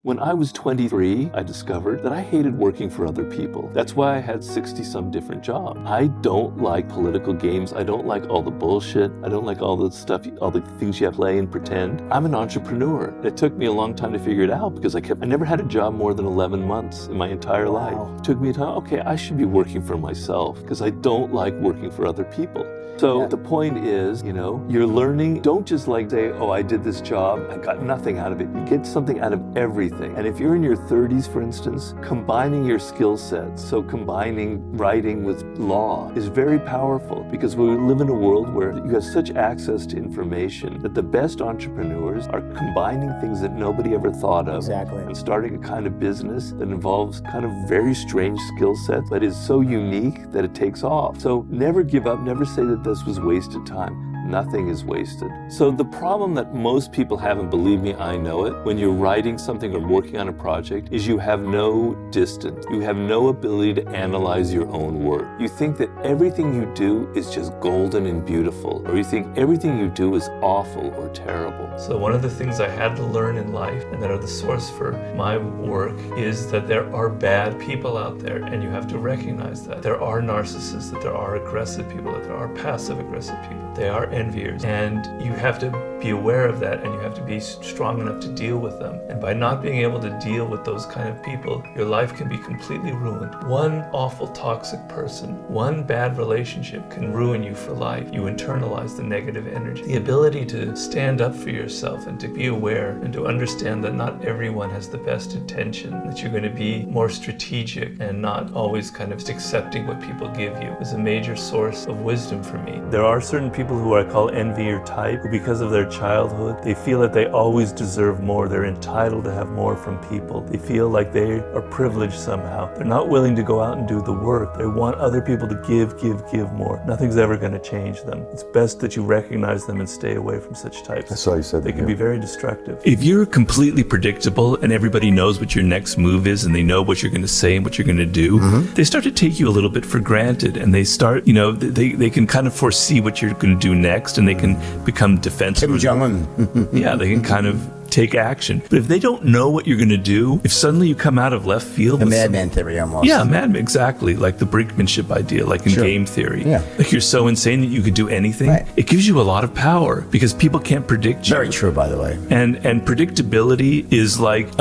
When I was 23, I discovered that I hated working for other people. That's why I had 60-some different jobs. I don't like political games. I don't like all the bullshit. I don't like all the stuff, all the things you have to play and pretend. I'm an entrepreneur. It took me a long time to figure it out because I never had a job more than 11 months in my entire life. It took me a time, okay, I should be working for myself because I don't like working for other people. So the point is, you're learning. Don't just say, oh, I did this job, I got nothing out of it. You get something out of everything. And if you're in your 30s, for instance, combining your skill sets, so combining writing with law is very powerful because we live in a world where you have such access to information that the best entrepreneurs are combining things that nobody ever thought of. Exactly. And starting a kind of business that involves kind of very strange skill sets, but is so unique that it takes off. So never give up, never say that this was wasted time. Nothing is wasted. So the problem that most people have, and believe me, I know it, when you're writing something or working on a project, is you have no distance. You have no ability to analyze your own work. You think that everything you do is just golden and beautiful, or you think everything you do is awful or terrible. So one of the things I had to learn in life, and that are the source for my work, is that there are bad people out there, and you have to recognize that. There are narcissists, that there are aggressive people, that there are passive-aggressive people. They are enviers, and you have to be aware of that, and you have to be strong enough to deal with them. And by not being able to deal with those kind of people, your life can be completely ruined. One awful toxic person, one bad relationship can ruin you for life. You internalize the negative energy. The ability to stand up for yourself and to be aware and to understand that not everyone has the best intention, that you're going to be more strategic and not always kind of accepting what people give you, is a major source of wisdom for me. There are certain people who I call envier type, who because of their childhood, they feel that they always deserve more. They're entitled to have more from people. They feel like they are privileged somehow. They're not willing to go out and do the work. They want other people to give more. Nothing's ever going to change them. It's best that you recognize them and stay away from such types. That's all you said. They can be very destructive. If you're completely predictable and everybody knows what your next move is and they know what you're going to say and what you're going to do, they start to take you a little bit for granted, and they start, they can kind of foresee what you're going to do next, and they can become defensive. Kim Jong-un. Yeah, they can kind of take action. But if they don't know what you're going to do, if suddenly you come out of left field... The madman theory almost. Yeah, madman, exactly. Like the brinkmanship idea, like in game theory. Yeah. Like you're so insane that you could do anything. Right. It gives you a lot of power because people can't predict you. Very true, by the way. And predictability is like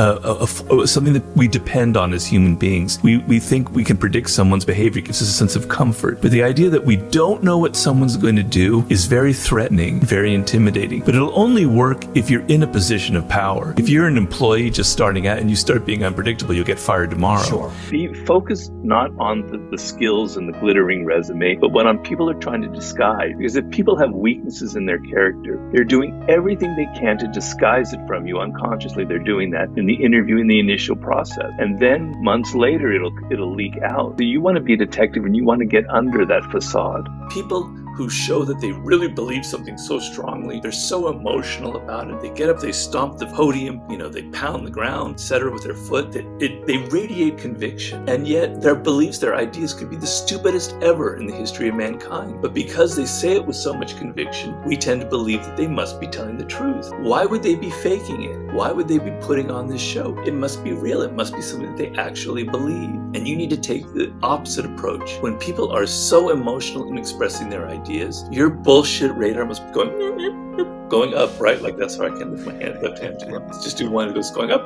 something that we depend on as human beings. We think we can predict someone's behavior. It gives us a sense of comfort. But the idea that we don't know what someone's going to do is very threatening, very intimidating. But it'll only work if you're in a position of power. If you're an employee just starting out and you start being unpredictable, you'll get fired tomorrow. Sure. Be focused not on the skills and the glittering resume, but what on people are trying to disguise. Because if people have weaknesses in their character, they're doing everything they can to disguise it from you unconsciously. They're doing that in the interview, in the initial process. And then months later, it'll leak out. So you want to be a detective and you want to get under that facade. People who show that they really believe something so strongly, they're so emotional about it, they get up, they stomp the podium, they pound the ground, etc. with their foot, they radiate conviction. And yet their beliefs, their ideas could be the stupidest ever in the history of mankind. But because they say it with so much conviction, we tend to believe that they must be telling the truth. Why would they be faking it? Why would they be putting on this show? It must be real. It must be something that they actually believe. And you need to take the opposite approach. When people are so emotional in expressing their ideas, your bullshit radar must be going up, right? Like that's how I can lift my hand, left hand to It's just do one, it goes going up,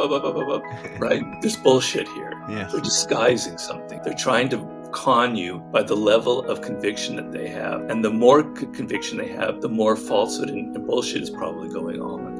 right? There's bullshit here. Yeah. They're disguising something. They're trying to con you by the level of conviction that they have. And the more conviction they have, the more falsehood and bullshit is probably going on.